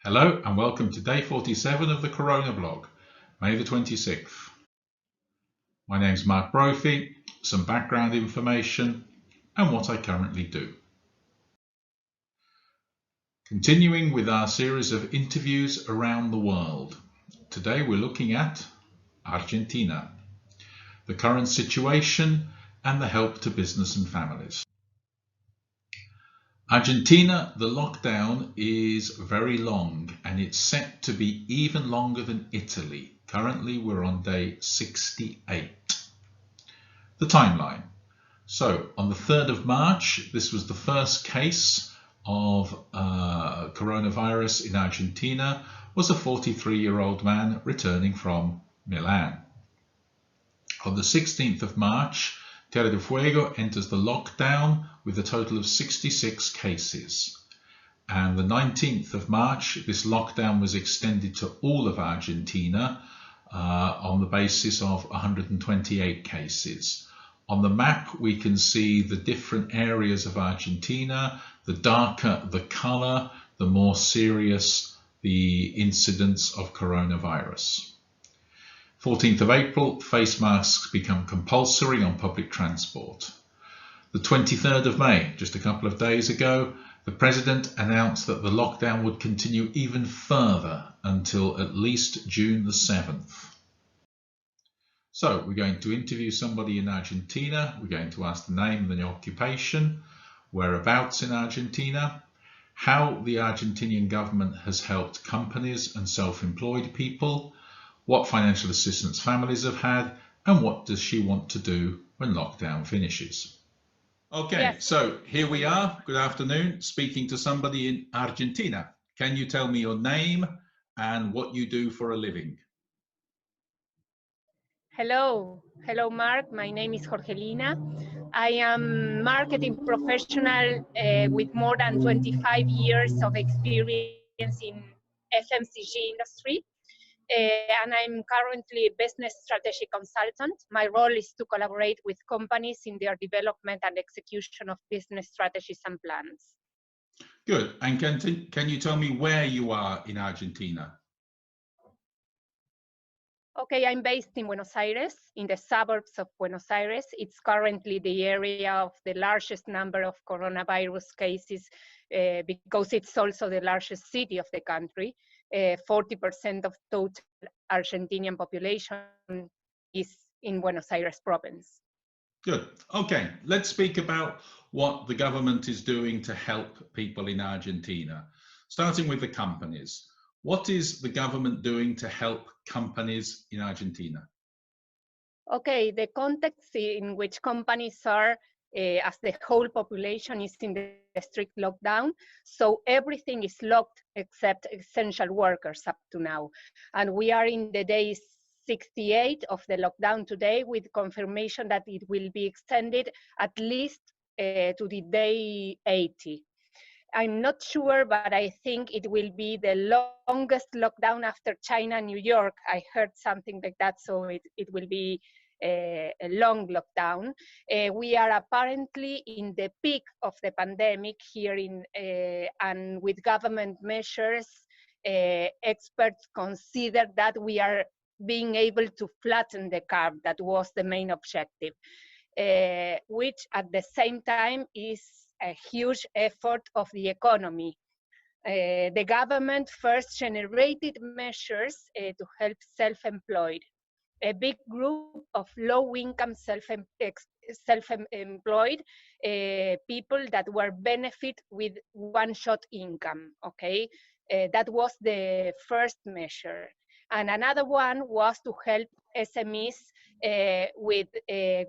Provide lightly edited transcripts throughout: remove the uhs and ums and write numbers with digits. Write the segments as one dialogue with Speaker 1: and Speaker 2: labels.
Speaker 1: Hello and welcome to day 47 of the CoronaBLOG, May the 26th. My name's Mark Brophy, some background information and what I currently do. Continuing with our series of interviews around the world. Today we're looking at Argentina, the current situation and the help to business and families. Argentina, the lockdown is very long and it's set to be even longer than Italy. Currently we're on day 68. The timeline. So on the 3rd of March, this was the first case of coronavirus in Argentina, was a 43-year-old man returning from Milan. On the 16th of March, Tierra del Fuego enters the lockdown with a total of 66 cases. And the 19th of March, this lockdown was extended to all of Argentina on the basis of 128 cases. On the map, we can see the different areas of Argentina. The darker the color, the more serious the incidence of coronavirus. 14th of April, face masks become compulsory on public transport. The 23rd of May, just a couple of days ago, the President announced that the lockdown would continue even further until at least June the 7th. So we're going to interview somebody in Argentina. We're going to ask the name and the occupation, whereabouts in Argentina, how the Argentinian government has helped companies and self-employed people, what financial assistance families have had, and what does she want to do when lockdown finishes. Okay, yes. So here we are. Good afternoon, speaking to somebody in Argentina. Can you tell me your name and what you do for a living?
Speaker 2: Hello, Mark. My name is Jorgelina. I am marketing professional with more than 25 years of experience in FMCG industry. And I'm currently a business strategy consultant. My role is to collaborate with companies in their development and execution of business strategies and plans.
Speaker 1: Good. And can you tell me where you are in Argentina?
Speaker 2: Okay, I'm based in Buenos Aires, in the suburbs of Buenos Aires. It's currently the area of the largest number of coronavirus cases because it's also the largest city of the country. 40% of total Argentinian population is in Buenos Aires province.
Speaker 1: Good. Okay, let's speak about what the government is doing to help people in Argentina. Starting with the companies. What is the government doing to help companies in Argentina?
Speaker 2: Okay, the context in which companies are, as the whole population is in the strict lockdown, so everything is locked except essential workers up to now. And we are in the day 68 of the lockdown today with confirmation that it will be extended at least to the day 80. I'm not sure, but I think it will be the longest lockdown after China and New York. I heard something like that, so it will be a long lockdown. We are apparently in the peak of the pandemic here and with government measures, experts consider that we are being able to flatten the curve. That was the main objective, which at the same time is a huge effort of the economy. The government first generated measures to help self-employed. A big group of low-income self-employed people that were benefit with one-shot income, okay? That was the first measure. And another one was to help SMEs with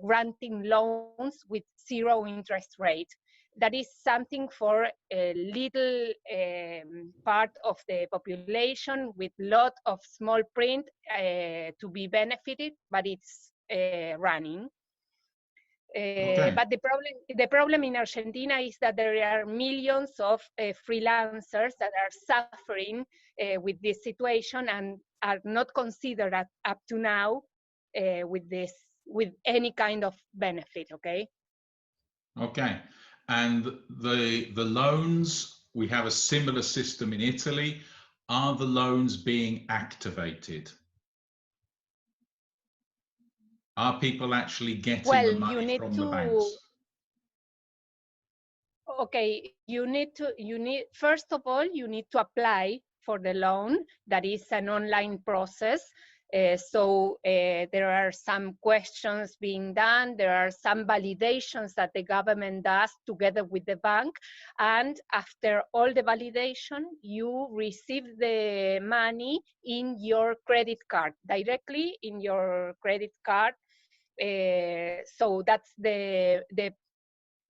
Speaker 2: granting loans with 0 interest rate. That is something for a little part of the population with lot of small print to be benefited, but it's running.
Speaker 1: Okay.
Speaker 2: But the problem in Argentina is that there are millions of freelancers that are suffering with this situation and are not considered up to now with any kind of benefit. Okay.
Speaker 1: Okay. And the loans, we have a similar system in Italy. Are the loans being activated? Are people actually getting
Speaker 2: Well,
Speaker 1: the
Speaker 2: you
Speaker 1: money
Speaker 2: need
Speaker 1: from the
Speaker 2: to,
Speaker 1: banks?
Speaker 2: okay, first of all, you need to apply for the loan. That is an online process. There are some questions being done. There are some validations that the government does together with the bank. And after all the validation, you receive the money in your credit card, directly in your credit card. So that's the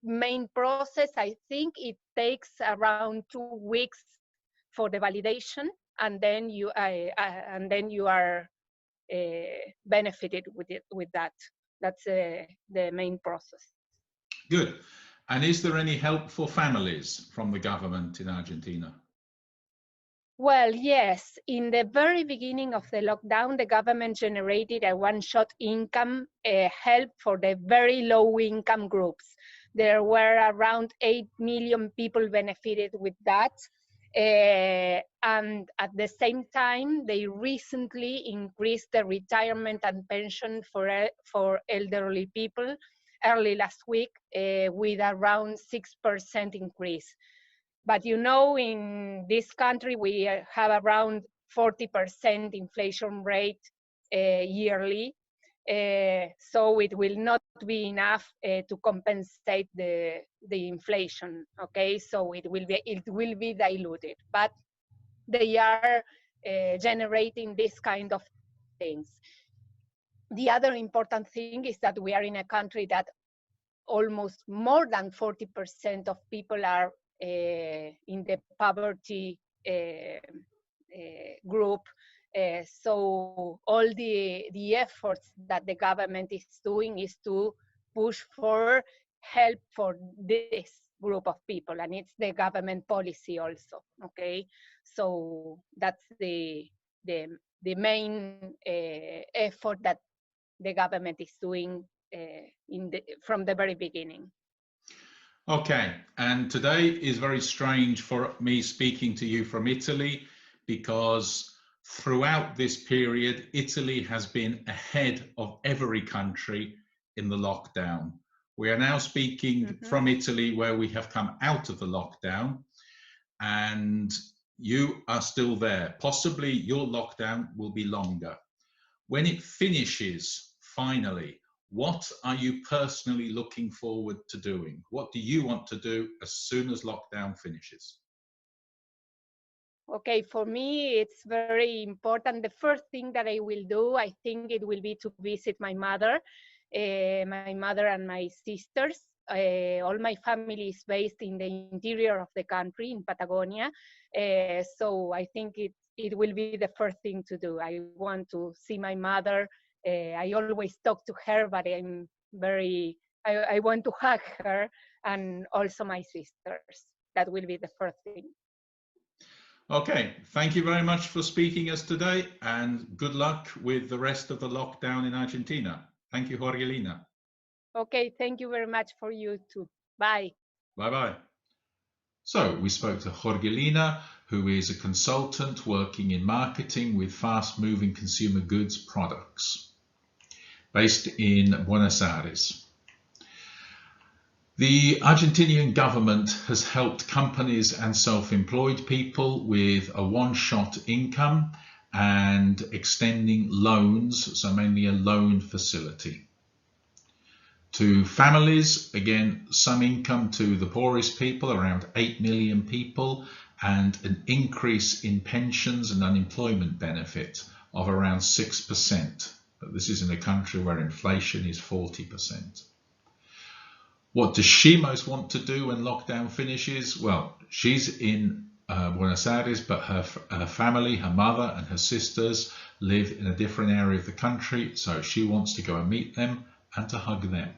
Speaker 2: main process. I think it takes around 2 weeks for the validation, and then you are benefited with it, with that. That's the main process.
Speaker 1: Good. And is there any help for families from the government in Argentina?
Speaker 2: Well, yes. In the very beginning of the lockdown, the government generated a one-shot income help for the very low-income groups. There were around 8 million people benefited with that. And at the same time, they recently increased the retirement and pension for elderly people early last week with around 6% increase. But you know, in this country, we have around 40% inflation rate yearly. So it will not be enough to compensate the inflation. Okay, so it will be diluted. But they are generating this kind of things. The other important thing is that we are in a country that almost more than 40% of people are in the poverty group. So all the efforts that the government is doing is to push for help for this group of people, and it's the government policy also. Okay, so that's the main effort that the government is doing from the very beginning.
Speaker 1: Okay, and today is very strange for me speaking to you from Italy, because throughout this period, Italy has been ahead of every country in the lockdown. We are now speaking from Italy, where we have come out of the lockdown, and you are still there. Possibly your lockdown will be longer. When it finishes, finally, what are you personally looking forward to doing? What do you want to do as soon as lockdown finishes?
Speaker 2: Okay, for me, it's very important. The first thing that I will do, I think it will be to visit my mother and my sisters. All my family is based in the interior of the country, in Patagonia. So I think it will be the first thing to do. I want to see my mother. I always talk to her, but I want to hug her, and also my sisters. That will be the first thing.
Speaker 1: Okay, thank you very much for speaking us today, and good luck with the rest of the lockdown in Argentina. Thank you, Jorgelina.
Speaker 2: Okay, thank you very much for you too. Bye.
Speaker 1: Bye-bye. So we spoke to Jorgelina, who is a consultant working in marketing with fast-moving consumer goods products, based in Buenos Aires. The Argentinian government has helped companies and self-employed people with a one-shot income and extending loans, so mainly a loan facility. To families, again, some income to the poorest people, around 8 million people, and an increase in pensions and unemployment benefit of around 6%. But this is in a country where inflation is 40%. What does she most want to do when lockdown finishes? Well, she's in Buenos Aires, but her family, her mother and her sisters live in a different area of the country, so she wants to go and meet them and to hug them.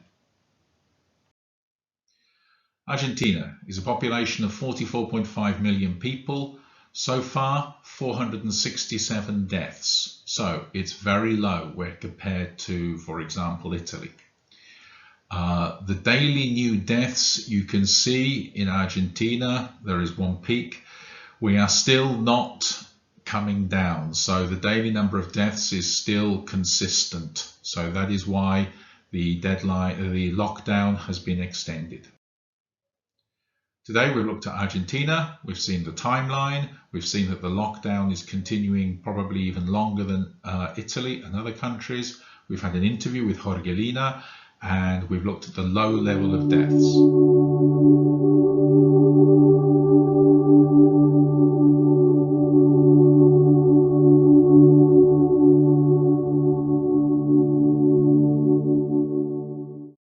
Speaker 1: Argentina is a population of 44.5 million people. So far, 467 deaths. So it's very low when compared to, for example, Italy. The daily new deaths you can see in Argentina, there is one peak. We are still not coming down. So the daily number of deaths is still consistent. So that is why the lockdown has been extended. Today we've looked at Argentina, we've seen the timeline, we've seen that the lockdown is continuing probably even longer than Italy and other countries. We've had an interview with Jorgelina and we've looked at the low level of deaths.